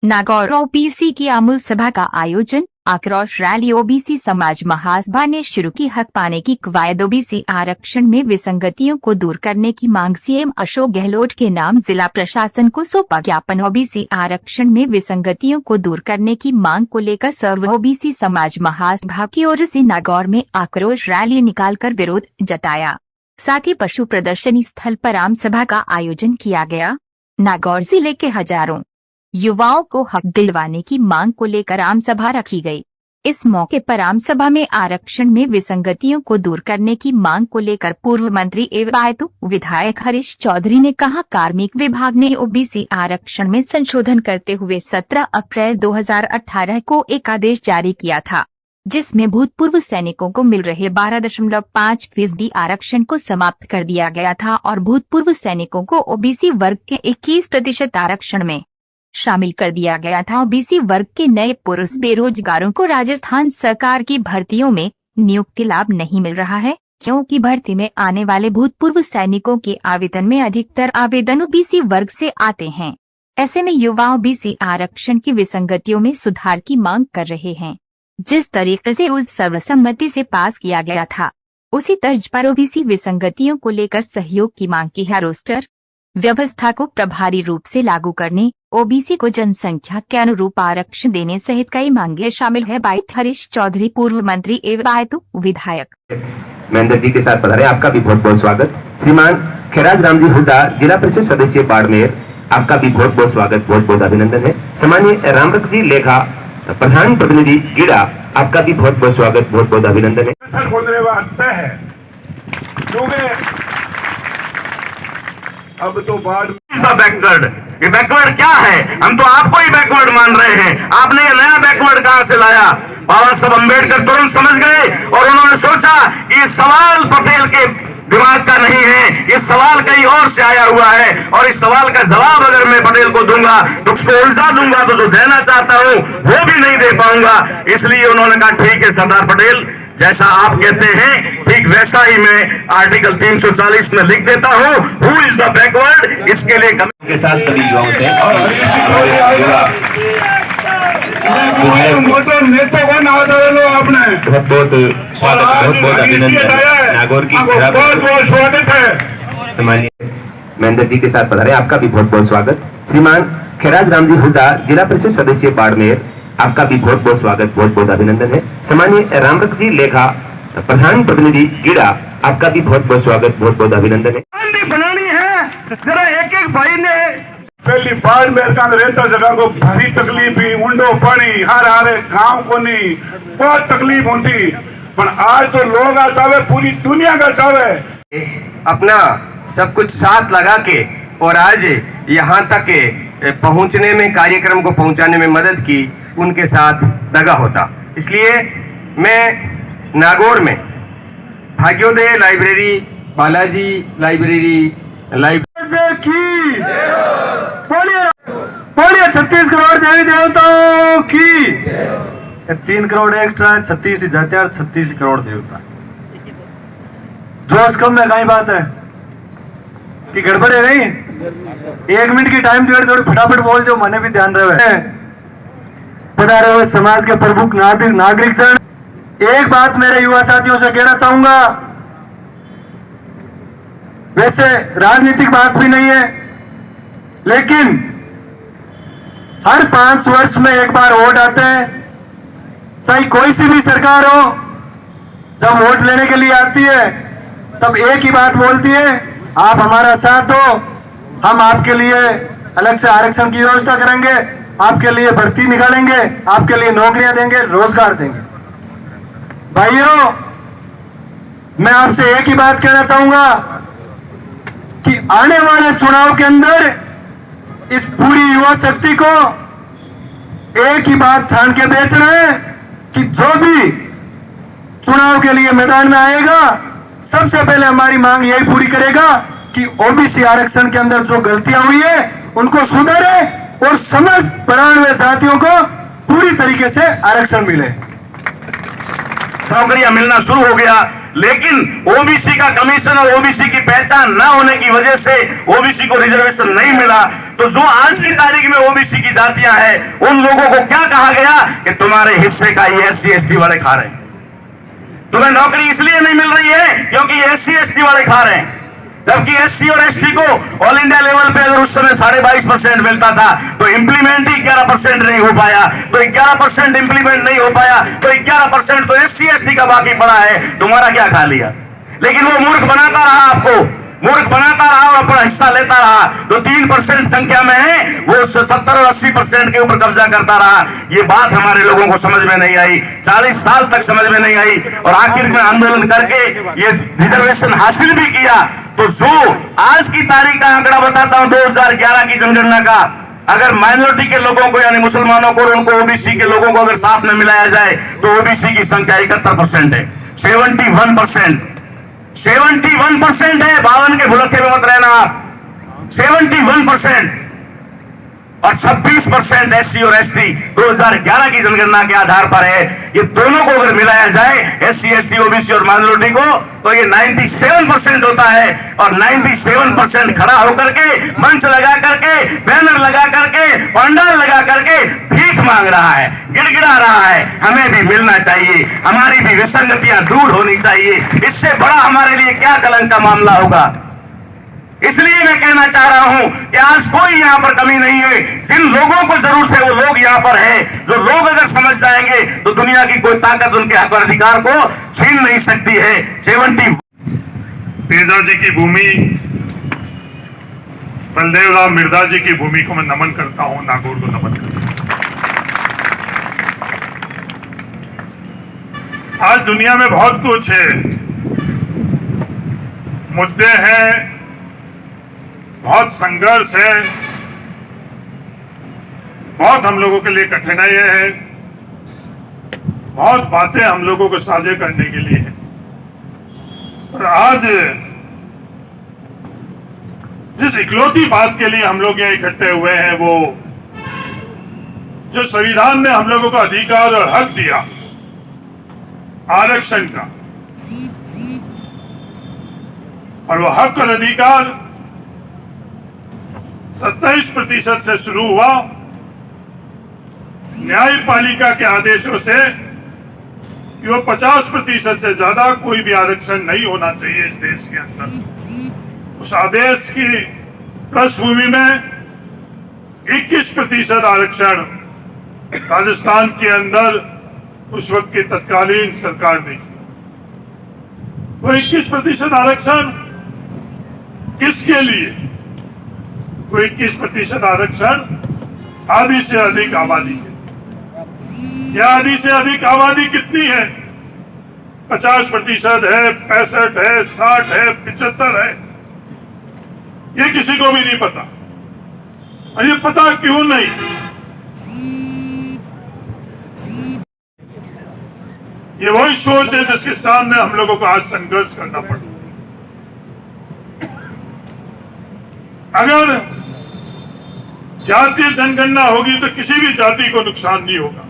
Nagaur OBC की आमूल सभा का आयोजन। आक्रोश रैली। ओबीसी समाज महासभा ने शुरू की हक पाने की कवायद। ओबीसी आरक्षण में विसंगतियों को दूर करने की मांग। सीएम अशोक गहलोत के नाम जिला प्रशासन को सौंपा ज्ञापन। ओबीसी आरक्षण में विसंगतियों को दूर करने की मांग को लेकर सर्व ओबीसी समाज महासभा की ओर से नागौर में आक्रोश रैली निकालकर विरोध जताया। साथ ही पशु प्रदर्शनी स्थल पर आम सभा का आयोजन किया गया। नागौर जिले के हजारों युवाओं को हक दिलवाने की मांग को लेकर आम सभा रखी गई। इस मौके पर आम सभा में आरक्षण में विसंगतियों को दूर करने की मांग को लेकर पूर्व मंत्री एवं विधायक हरीश चौधरी ने कहा, कार्मिक विभाग ने ओबीसी आरक्षण में संशोधन करते हुए 17 अप्रैल 2018 को एक आदेश जारी किया था, जिसमें भूतपूर्व सैनिकों को मिल रहे 12.5% आरक्षण को समाप्त कर दिया गया था और भूतपूर्व सैनिकों को ओबीसी वर्ग के 21% आरक्षण में शामिल कर दिया गया था। ओबीसी वर्ग के नए पुरुष बेरोजगारों को राजस्थान सरकार की भर्तियों में नियुक्ति लाभ नहीं मिल रहा है, क्योंकि भर्ती में आने वाले भूतपूर्व सैनिकों के आवेदन में अधिकतर आवेदन ओबीसी वर्ग से आते हैं। ऐसे में युवा ओबीसी आरक्षण की विसंगतियों में सुधार की मांग कर रहे हैं। जिस तरीके से उस सर्वसम्मति से पास किया गया था, उसी तर्ज पर ओबीसी विसंगतियों को लेकर सहयोग की मांग की है। रोस्टर व्यवस्था को प्रभावी रूप से लागू करने, ओबीसी को जनसंख्या के अनुरूप आरक्षण देने सहित कई मांगे शामिल है। बाइट हरीश चौधरी, पूर्व मंत्री एवं विधायक महेंद्र जी के साथ पधारे, आपका भी बहुत बहुत स्वागत। श्रीमान खैराज राम जी हुड्डा, जिला परिषद सदस्य बाड़मेर, आपका भी बहुत बहुत स्वागत, बहुत बहुत अभिनंदन है। सामान्य रामरख जी लेखा, प्रधान प्रतिनिधि गीड़ा, आपका भी बहुत बहुत स्वागत, बहुत बहुत अभिनंदन है। अब तो बाद बैकवर्ड, ये बैकवर्ड क्या है? हम तो आपको ही बैकवर्ड मान रहे हैं। आपने ये नया बैकवर्ड कहां से लाया? बाबा साहब अम्बेडकर तुरंत समझ गए और उन्होंने सोचा कि ये सवाल पटेल के दिमाग का नहीं है, ये सवाल कहीं और से आया हुआ है और इस सवाल का जवाब अगर मैं पटेल को दूंगा तो उसको उलझा दूंगा, तो जो देना चाहता हूं वो भी नहीं दे पाऊंगा। इसलिए उन्होंने कहा, ठीक है सरदार पटेल, जैसा आप कहते हैं ठीक वैसा ही मैं आर्टिकल 340 में लिख देता हूं, हु इज द बैकवर्ड। इसके लिए के साथ सभी युवाओं से बहुत बहुत स्वागत, बहुत बहुत अभिनंदन। नागौर की स्वागत है। सामान्य महेंद्र जी के साथ पधारे, आपका भी बहुत बहुत स्वागत। श्रीमान खैराज राम जी हुड्डा, जिला परिषद सदस्य बाड़मेर, आपका भी बहुत बहुत स्वागत, बहुत बहुत अभिनंदन है। सामान्य रामरख जी लेखा, प्रधान प्रतिनिधि गीड़ा, आपका भी बहुत बहुत स्वागत, बहुत बहुत अभिनंदन है। बनानी है जरा एक एक भाई ने पहली बार मेरे का रहता जगह को भारी तकलीफ ही, ऊंडो पानी, हर हारे गांव को नहीं, बहुत तकलीफ होती, पर आज तो लोग आता है, पूरी दुनिया का चावे अपना सब कुछ साथ लगा के और आज यहाँ तक पहुँचने में, कार्यक्रम को पहुँचाने में मदद की, उनके साथ दगा होता। इसलिए मैं नागौर में भाग्योदय लाइब्रेरी, बालाजी लाइब्रेरी की बोलिए 36 करोड़ देवी देवताओं की। 3 करोड़ एक्स्ट्रा है, 36 ही जाते हैं, 36 करोड़ देवता। जोश कम में कहीं बात है कि गड़बड़ है नहीं। 1 मिनट की टाइम दे, थोड़ी फटाफट बोल जो, मने भी ध्यान रहे। पधारे हुए समाज के प्रमुख नागरिक जन, एक बात मेरे युवा साथियों से कहना चाहूंगा, वैसे राजनीतिक बात भी नहीं है, लेकिन हर 5 वर्ष में एक बार वोट आते हैं, चाहे कोई सी भी सरकार हो, जब वोट लेने के लिए आती है तब एक ही बात बोलती है, आप हमारा साथ दो, हम आपके लिए अलग से आरक्षण की व्यवस्था करेंगे, आपके लिए भर्ती निकालेंगे, आपके लिए नौकरियां देंगे, रोजगार देंगे। भाइयों, मैं आपसे एक ही बात कहना चाहूंगा कि आने वाले चुनाव के अंदर इस पूरी युवा शक्ति को एक ही बात ठान के बैठना है कि जो भी चुनाव के लिए मैदान में आएगा, सबसे पहले हमारी मांग यही पूरी करेगा कि ओबीसी आरक्षण के अंदर जो गलतियां हुई है उनको सुधारे और समस्त 92 जातियों को पूरी तरीके से आरक्षण मिले। नौकरियां मिलना शुरू हो गया, लेकिन ओबीसी का कमीशन और ओबीसी की पहचान न होने की वजह से ओबीसी को रिजर्वेशन नहीं मिला। तो जो आज की तारीख में ओबीसी की जातियां हैं, उन लोगों को क्या कहा गया कि तुम्हारे हिस्से का ये SC ST वाले खा रहे हैं। तुम्हें नौकरी इसलिए नहीं मिल रही है क्योंकि SC ST वाले खा रहे हैं। जबकि SC और ST को ऑल इंडिया लेवल पे अगर उस समय 22.5% मिलता था तो इंप्लीमेंट ही 11% नहीं हो पाया। तो 11% इंप्लीमेंट नहीं हो पाया तो 11% तो SC ST का बाकी पड़ा है। तुम्हारा क्या खा लिया? लेकिन वो मूर्ख बनाता रहा, आपको मूर्ख बनाता रहा और अपना हिस्सा लेता रहा। तो 3% संख्या में है वो 70 और 80% के ऊपर कब्जा करता रहा। ये बात हमारे लोगों को समझ में नहीं आई, 40 साल तक समझ में नहीं आई और आखिर में आंदोलन करके ये रिजर्वेशन हासिल भी किया। तो जो आज की तारीख का आंकड़ा बताता हूं 2011 की जनगणना का, अगर माइनॉरिटी के लोगों को यानी मुसलमानों को और उनको ओबीसी के लोगों को अगर साथ में मिलाया जाए तो ओबीसी की संख्या 71% है। 71% है। 52 के भुलक्के में मत रहना आप। 71% और 26% SC और ST 2011 की जनगणना के आधार पर है। ये दोनों को अगर मिलाया जाए SC ST OBC और माइनॉरिटी को तो ये 97% होता है। और 97% खड़ा होकर के मंच लगा करके बैनर लगा करके पंडाल लगा करके भीख मांग रहा है, गिड़गिड़ा रहा है। हमें भी मिलना चाहिए, हमारी भी विसंगतियां दूर होनी चाहिए। इससे बड़ा हमारे लिए क्या कलंक का मामला होगा। इसलिए मैं कहना चाह रहा हूं कि आज कोई यहां पर कमी नहीं है। जिन लोगों को जरूरत है वो लोग यहां पर हैं। जो लोग अगर समझ जाएंगे तो दुनिया की कोई ताकत उनके हक और अधिकार को छीन नहीं सकती है। 70 तेजा जी की भूमि, बलदेव राव मिर्दा जी की भूमि को मैं नमन करता हूं, नागौर को नमन करता हूं। आज दुनिया में बहुत कुछ है, मुद्दे हैं, बहुत संघर्ष है, बहुत हम लोगों के लिए कठिनाइयां है, बहुत बातें हम लोगों को साझा करने के लिए है। और आज जिस इकलौती बात के लिए हम लोग यहाँ इकट्ठे हुए हैं, वो जो संविधान ने हम लोगों को अधिकार और हक दिया आरक्षण का, और वो हक और अधिकार 27% से शुरू हुआ। न्यायपालिका के आदेशों से कि वो 50% से ज्यादा कोई भी आरक्षण नहीं होना चाहिए इस देश के अंदर। उस आदेश की पृष्ठभूमि में 21% आरक्षण राजस्थान के अंदर उस वक्त की तत्कालीन सरकार ने किया। वो 21% आरक्षण किसके लिए? वो 21% आरक्षण आधी से अधिक आबादी के। यह आधी से अधिक आबादी कितनी है? 50% है, 65 है, 60 है, 75 है, ये किसी को भी नहीं पता। और ये पता क्यों नहीं? ये वही सोच है जिसके सामने हम लोगों को आज संघर्ष करना पड़ा। अगर जातीय जनगणना होगी तो किसी भी जाति को नुकसान नहीं होगा,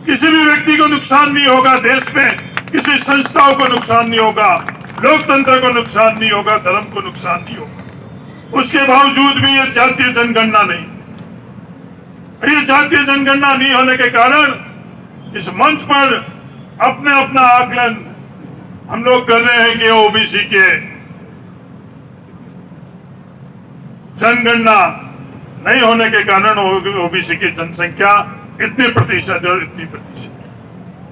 किसी भी व्यक्ति को नुकसान नहीं होगा, देश में किसी संस्थाओं को नुकसान नहीं होगा, लोकतंत्र को नुकसान नहीं होगा, धर्म को नुकसान नहीं होगा। उसके बावजूद भी ये जातीय जनगणना नहीं। ये जातीय जनगणना नहीं होने के कारण इस मंच पर अपने अपना आकलन हम लोग कर रहे हैं कि ओबीसी के जनगणना नहीं होने के कारण ओबीसी की जनसंख्या इतने प्रतिशत और इतनी प्रतिशत।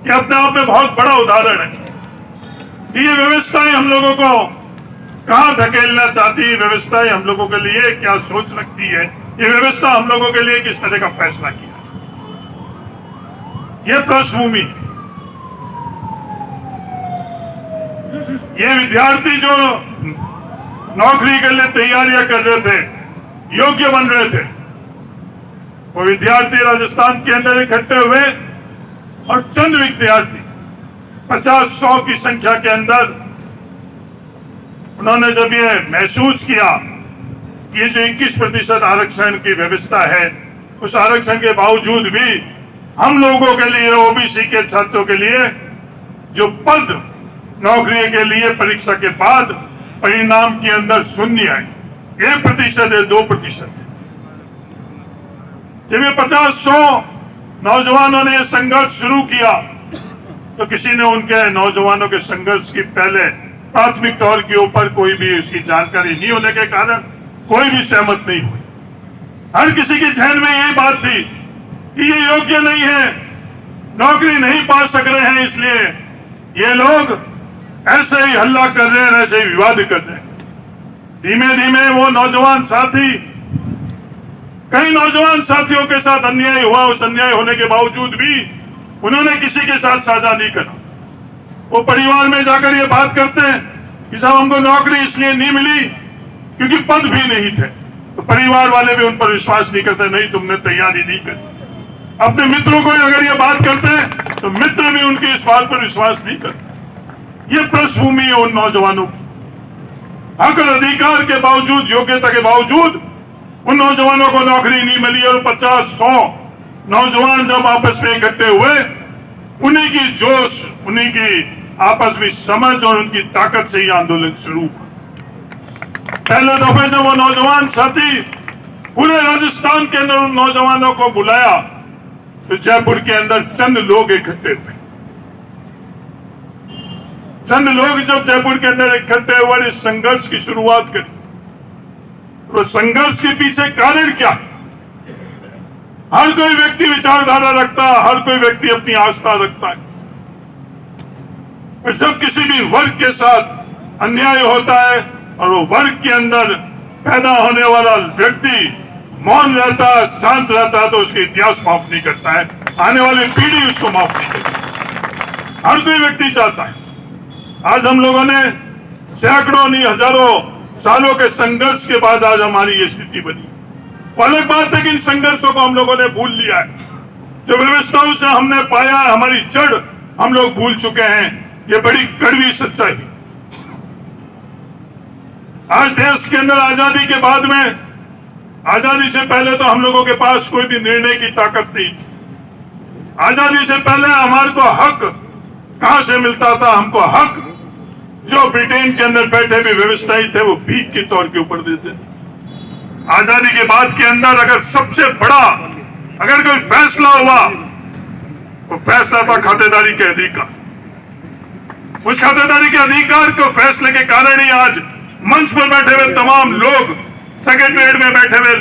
ये अपने आप में बहुत बड़ा उदाहरण है कि ये व्यवस्थाएं हम लोगों को कहां धकेलना चाहती है, व्यवस्थाएं हम लोगों के लिए क्या सोच रखती है, ये व्यवस्था हम लोगों के लिए किस तरह का फैसला किया। ये पृष्ठभूमि, ये विद्यार्थी जो नौकरी के लिए तैयारियां कर रहे थे, योग्य बन रहे थे, वो विद्यार्थी राजस्थान के अंदर इकट्ठे हुए और चंद विद्यार्थी 50-100 की संख्या के अंदर उन्होंने जब ये महसूस किया कि ये जो 21% आरक्षण की व्यवस्था है, उस आरक्षण के बावजूद भी हम लोगों के लिए, ओबीसी के छात्रों के लिए जो पद नौकरी के लिए परीक्षा के बाद परिणाम के अंदर शून्य है, 1% है, 2% है। जब ये 50-100 नौजवानों ने संघर्ष शुरू किया तो किसी ने उनके नौजवानों के संघर्ष की पहले प्राथमिक तौर के ऊपर कोई भी इसकी जानकारी नहीं होने के कारण कोई भी सहमत नहीं हुई। हर किसी के जहन में यही बात थी कि ये योग्य नहीं है, नौकरी नहीं पा सक रहे हैं, इसलिए ये लोग ऐसे ही हल्ला कर रहे हैं, ऐसे ही विवाद कर रहे हैं। धीमे धीमे वो नौजवान साथी, कई नौजवान साथियों के साथ अन्याय हुआ। उस अन्याय होने के बावजूद भी उन्होंने किसी के साथ साझा नहीं करा। वो परिवार में जाकर ये बात करते हैं कि साहब हमको नौकरी इसलिए नहीं मिली क्योंकि पद भी नहीं थे। तो परिवार वाले भी उन पर विश्वास नहीं करते, नहीं तुमने तैयारी नहीं करी। अपने मित्रों को अगर ये बात करते हैं तो मित्र भी उनकी इस बात पर विश्वास नहीं करते। ये पृष्ठभूमि है उन नौजवानों की। हक और अधिकार के बावजूद, योग्यता के बावजूद उन नौजवानों को नौकरी नहीं मिली और 50-100 नौजवान जब आपस में इकट्ठे हुए, उन्हीं की जोश, उन्हीं की आपस में समझ और उनकी ताकत से ही आंदोलन शुरू हुआ। पहले दफे जब वो नौजवान साथी पूरे राजस्थान के अंदर उन नौजवानों को बुलाया तो जयपुर के अंदर चंद लोग इकट्ठे हुए। चंद लोग जब जयपुर के अंदर इकट्ठे हुए, इस संघर्ष की शुरुआत करी। तो संघर्ष के पीछे कारण क्या? हर कोई व्यक्ति विचारधारा रखता है, हर कोई व्यक्ति अपनी आस्था रखता है। और जब किसी भी वर्ग के साथ अन्याय होता है और वो वर्ग के अंदर पैदा होने वाला व्यक्ति मौन रहता है, शांत रहता है, तो उसके इतिहास माफ नहीं करता है, आने वाली पीढ़ी उसको माफ नहीं करती। हर कोई व्यक्ति चाहता है। आज हम लोगों ने सैकड़ों नहीं हजारों सालों के संघर्ष के बाद आज हमारी ये स्थिति बनी। वो अलग बात है कि इन संघर्षों को हम लोगों ने भूल लिया है। जो व्यवस्थाओं से हमने पाया है, हमारी जड़ हम लोग भूल चुके हैं। ये बड़ी कड़वी सच्चाई। आज देश के अंदर आजादी के बाद में, आजादी से पहले तो हम लोगों के पास कोई भी निर्णय की ताकत नहीं थी। आजादी से पहले हमारे को हक कहां से मिलता था? हमको हक जो ब्रिटेन के अंदर बैठे हुए व्यवस्थाई थे वो भीख के तौर के ऊपर देते थे। आजादी के बाद के अंदर अगर सबसे बड़ा अगर कोई फैसला हुआ तो फैसला था खातेदारी के अधिकार। उस खातेदारी के अधिकार को फैसले के कारण ही आज मंच पर बैठे हुए तमाम लोग, सेक्रेटरीट में बैठे हुए